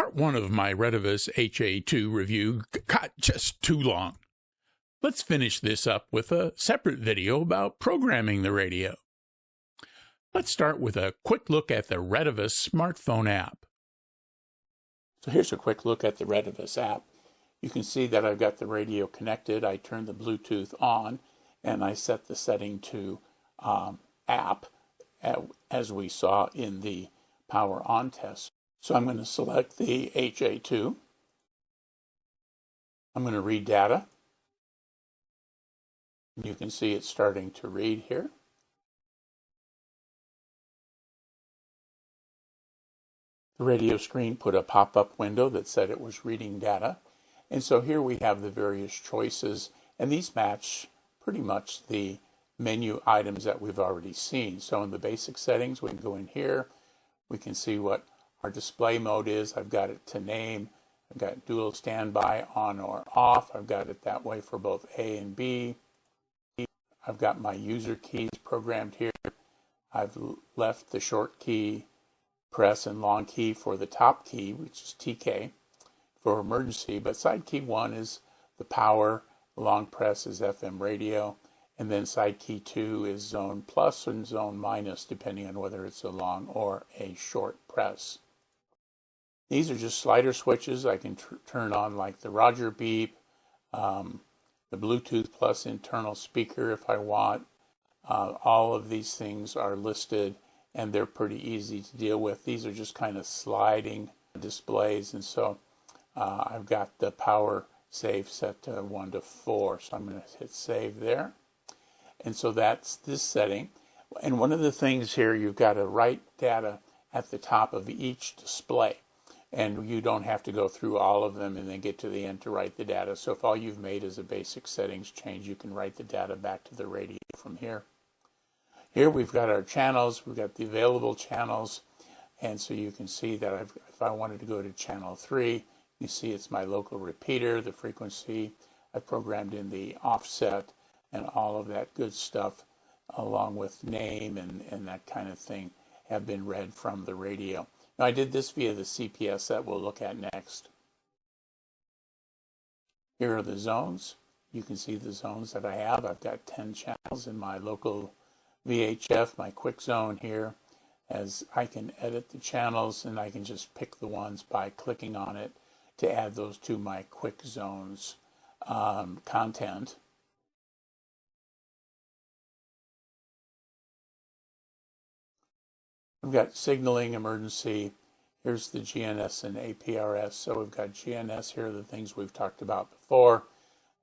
Part 1 of my Retevis HA2 review got just too long. Let's finish this up with a separate video about programming the radio. Let's start with a quick look at the Retevis smartphone app. So here's a quick look at the Retevis app. You can see that I've got the radio connected. I turned the Bluetooth on and I set the setting to app as we saw in the power on test. So I'm going to select the HA2. I'm going to read data. You can see it's starting to read here. The radio screen put a pop-up window that said it was reading data. And so here we have the various choices, and these match pretty much the menu items that we've already seen. So in the basic settings, we can go in here. We can see what our display mode is. I've got it to name. I've got dual standby on or off. I've got it that way for both A and B. I've got my user keys programmed here. I've left the short key press and long key for the top key, which is TK, for emergency. But side key 1 is the power. The long press is FM radio. And then side key 2 is zone plus and zone minus, depending on whether it's a long or a short press. These are just slider switches. I can turn on like the Roger beep, the Bluetooth plus internal speaker if I want. All of these things are listed and they're pretty easy to deal with. These are just kind of sliding displays, and so I've got the power save set to 1 to 4, so I'm going to hit save there. And so that's this setting. And one of the things here, you've got to write data at the top of each display. And you don't have to go through all of them and then get to the end to write the data. So if all you've made is a basic settings change, you can write the data back to the radio from here. Here we've got our channels. We've got the available channels. And so you can see that if I wanted to go to channel 3, you see it's my local repeater, the frequency. I've programmed in the offset and all of that good stuff, along with name and that kind of thing, have been read from the radio. Now, I did this via the CPS that we'll look at next. Here are the zones. You can see the zones that I have. I've got 10 channels in my local VHF, my quick zone here, as I can edit the channels, and I can just pick the ones by clicking on it to add those to my quick zones content. We've got signaling, emergency. Here's the GNS and APRS. So we've got GNS here, the things we've talked about before.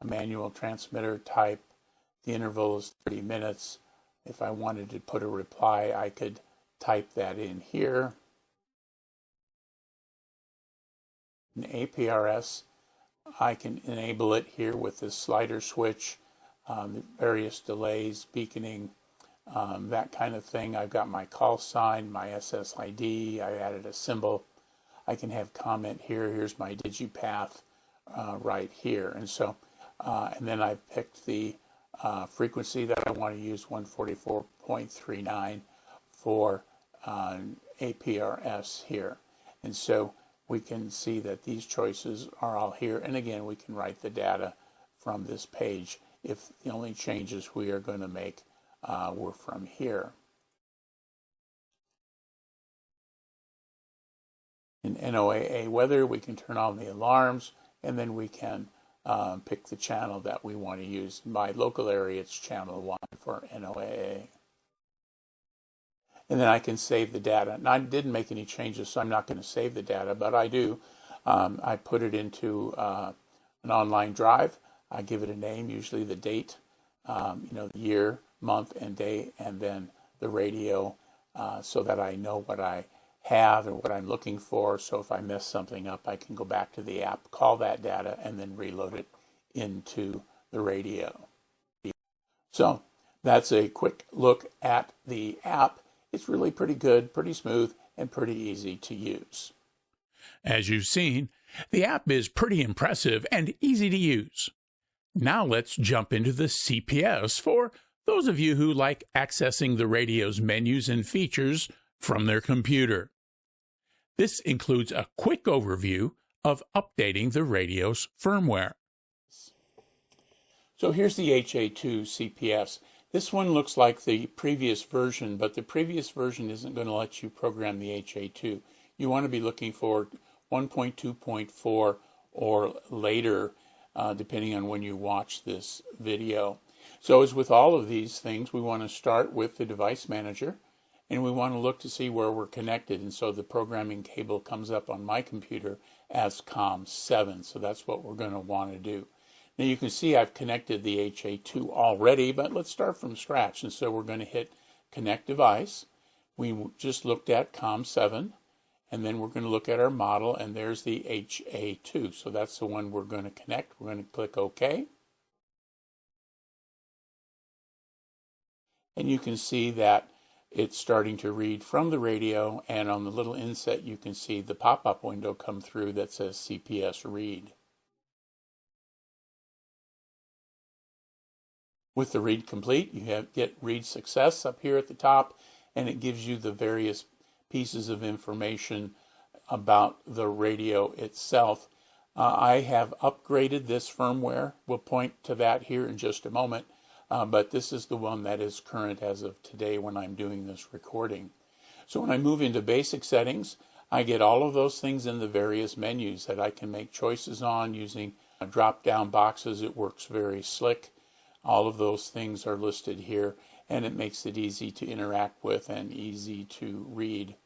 A manual transmitter type. The interval is 30 minutes. If I wanted to put a reply, I could type that in here. An APRS, I can enable it here with this slider switch, various delays, beaconing, that kind of thing. I've got my call sign, my SSID. I added a symbol. I can have comment here. Here's my digipath right here. And so, and then I've picked the frequency that I want to use, 144.39 for APRS here. And so we can see that these choices are all here. And again, we can write the data from this page if the only changes we are going to make were from here. In NOAA weather, we can turn on the alarms, and then we can pick the channel that we want to use. In my local area, it's channel 1 for NOAA. And then I can save the data. Now, I didn't make any changes, so I'm not going to save the data, but I do. I put it into an online drive. I give it a name, usually the date, the year, month, and day, and then the radio, so that I know what I have and what I'm looking for. So if I mess something up, I can go back to the app, call that data, and then reload it into the radio. So that's a quick look at the app. It's really pretty good, pretty smooth, and pretty easy to use. As you've seen, the app is pretty impressive and easy to use. Now let's jump into the CPS for those of you who like accessing the radio's menus and features from their computer. This includes a quick overview of updating the radio's firmware. So here's the HA2 CPS. This one looks like the previous version, but the previous version isn't going to let you program the HA2. You want to be looking for 1.2.4 or later, depending on when you watch this video. So as with all of these things, we want to start with the device manager, and we want to look to see where we're connected. And so the programming cable comes up on my computer as COM7. So that's what we're going to want to do. Now you can see I've connected the HA2 already, but let's start from scratch. And so we're going to hit Connect Device. We just looked at COM7, and then we're going to look at our model, and there's the HA2. So that's the one we're going to connect. We're going to click OK. And you can see that it's starting to read from the radio, and on the little inset you can see the pop-up window come through that says CPS read. With the read complete, you get read success up here at the top, and it gives you the various pieces of information about the radio itself. I have upgraded this firmware. We'll point to that here in just a moment, but this is the one that is current as of today when I'm doing this recording. So when I move into basic settings, I get all of those things in the various menus that I can make choices on using drop-down boxes. It works very slick. All of those things are listed here, and it makes it easy to interact with and easy to read.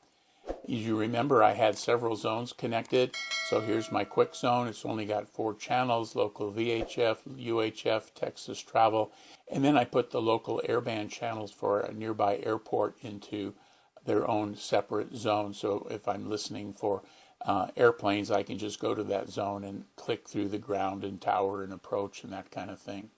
As you remember, I had several zones connected. So here's my quick zone. It's only got 4 channels: local VHF, UHF, Texas travel. And then I put the local airband channels for a nearby airport into their own separate zone. So if I'm listening for airplanes, I can just go to that zone and click through the ground and tower and approach and that kind of thing.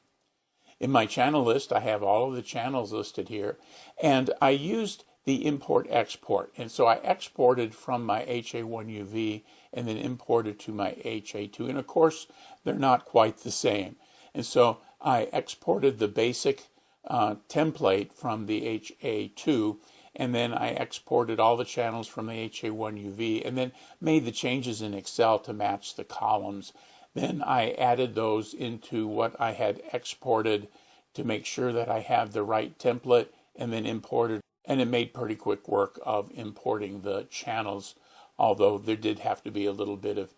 In my channel list, I have all of the channels listed here, and I used the import-export. And so I exported from my HA1UV and then imported to my HA2. And of course, they're not quite the same. And so I exported the basic template from the HA2, and then I exported all the channels from the HA1UV, and then made the changes in Excel to match the columns. Then I added those into what I had exported to make sure that I had the right template, and then imported. And it made pretty quick work of importing the channels, although there did have to be a little bit of,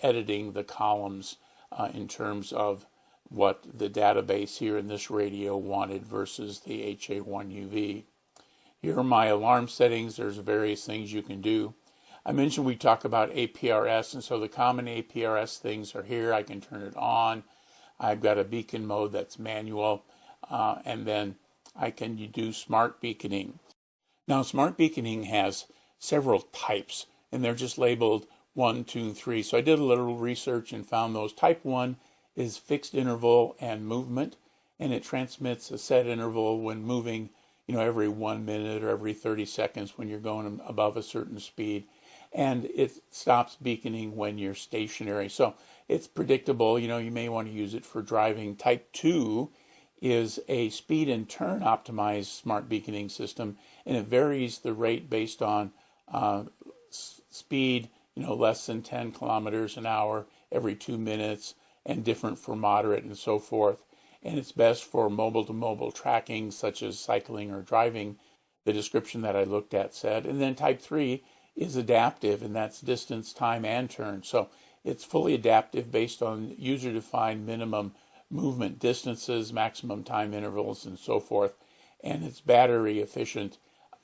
editing the columns in terms of what the database here in this radio wanted versus the HA1UV. Here are my alarm settings. There's various things you can do. I mentioned we talk about APRS, and so the common APRS things are here. I can turn it on. I've got a beacon mode that's manual, and then I can do smart beaconing. Now, smart beaconing has several types, and they're just labeled 1, 2, and 3. So I did a little research and found those. Type 1 is fixed interval and movement, and it transmits a set interval when moving, every 1 minute or every 30 seconds when you're going above a certain speed. And it stops beaconing when you're stationary. So it's predictable. You may want to use it for driving. Type 2 is a speed and turn optimized smart beaconing system, and it varies the rate based on speed, less than 10 kilometers an hour every 2 minutes, and different for moderate and so forth. And it's best for mobile-to-mobile tracking, such as cycling or driving, the description that I looked at said. And then type 3 is adaptive, and that's distance, time, and turn. So it's fully adaptive based on user-defined minimum movement distances, maximum time intervals, and so forth. And it's battery efficient,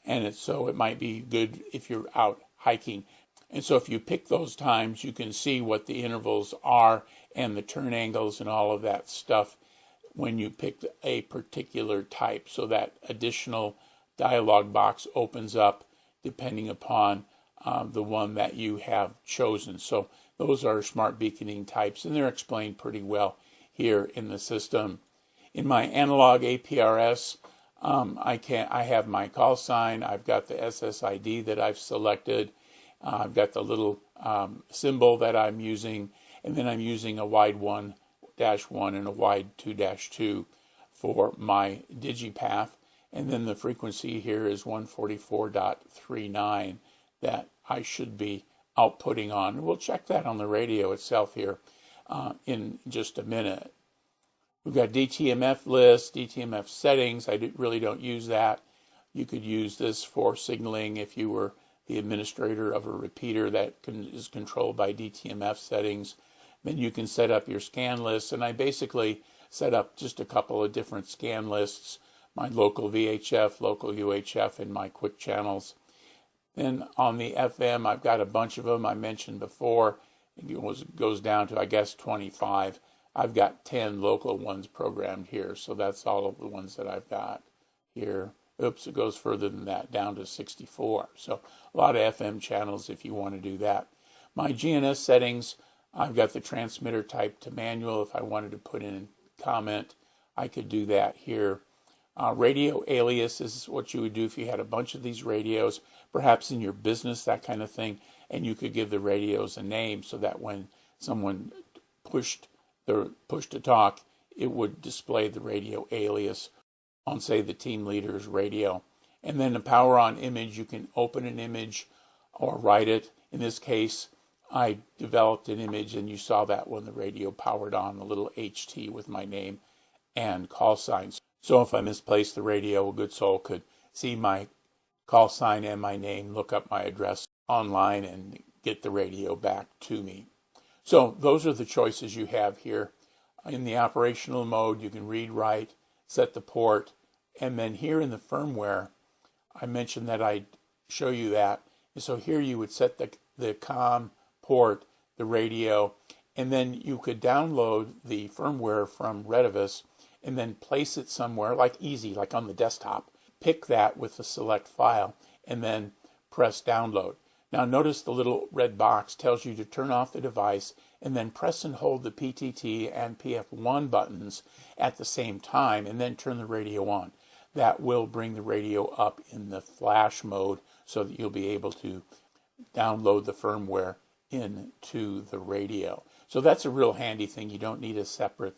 and it might be good if you're out hiking. And so if you pick those times, you can see what the intervals are and the turn angles and all of that stuff when you pick a particular type. So that additional dialog box opens up depending upon the one that you have chosen. So those are smart beaconing types, and they're explained pretty well here in the system. In my analog APRS, I have my call sign. I've got the SSID that I've selected. I've got the little symbol that I'm using, and then I'm using a wide 1-1 and a wide 2-2 for my digipath. And then the frequency here is 144.39 that I should be outputting on. We'll check that on the radio itself here in just a minute. We've got DTMF list, DTMF settings. I really don't use that. You could use this for signaling if you were the administrator of a repeater that is controlled by DTMF settings. Then you can set up your scan lists, and I basically set up just a couple of different scan lists, my local VHF, local UHF, and my quick channels. Then on the FM, I've got a bunch of them I mentioned before. It goes down to, I guess, 25. I've got 10 local ones programmed here, so that's all of the ones that I've got here. Oops, it goes further than that, down to 64. So a lot of FM channels if you want to do that. My GNS settings, I've got the transmitter type to manual. If I wanted to put in a comment, I could do that here. Radio alias is what you would do if you had a bunch of these radios, perhaps in your business, that kind of thing, and you could give the radios a name so that when someone pushed to talk, it would display the radio alias on, say, the team leader's radio. And then the power on image, you can open an image or write it. In this case, I developed an image, and you saw that when the radio powered on, the little HT with my name and call signs. So if I misplaced the radio, a good soul could see my call sign and my name, look up my address online, and get the radio back to me. So those are the choices you have here. In the operational mode, you can read, write, set the port, and then here in the firmware, I mentioned that I'd show you that. And so here you would set the COM port, the radio, and then you could download the firmware from Retevis and then place it somewhere, like easy, like on the desktop. Pick that with the select file and then press download. Now notice the little red box tells you to turn off the device and then press and hold the PTT and PF1 buttons at the same time and then turn the radio on. That will bring the radio up in the flash mode so that you'll be able to download the firmware into the radio. So that's a real handy thing. You don't need a separate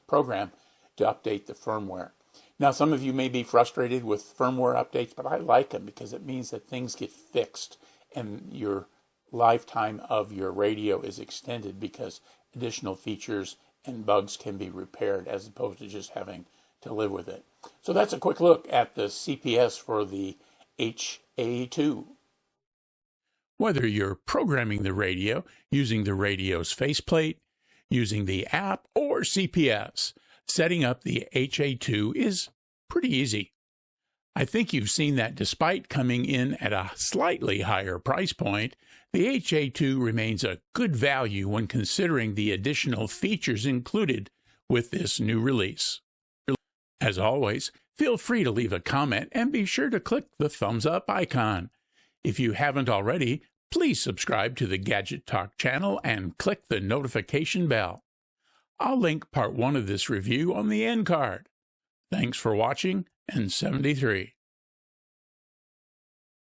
program to update the firmware. Now, some of you may be frustrated with firmware updates, but I like them because it means that things get fixed and your lifetime of your radio is extended because additional features and bugs can be repaired as opposed to just having to live with it. So that's a quick look at the CPS for the HA2. Whether you're programming the radio, using the radio's faceplate, using the app, or CPS, setting up the HA2 is pretty easy. I think you've seen that despite coming in at a slightly higher price point, the HA2 remains a good value when considering the additional features included with this new release. As always, feel free to leave a comment and be sure to click the thumbs up icon. If you haven't already, please subscribe to the Gadget Talk channel and click the notification bell. I'll link part 1 of this review on the end card. Thanks for watching, and 73.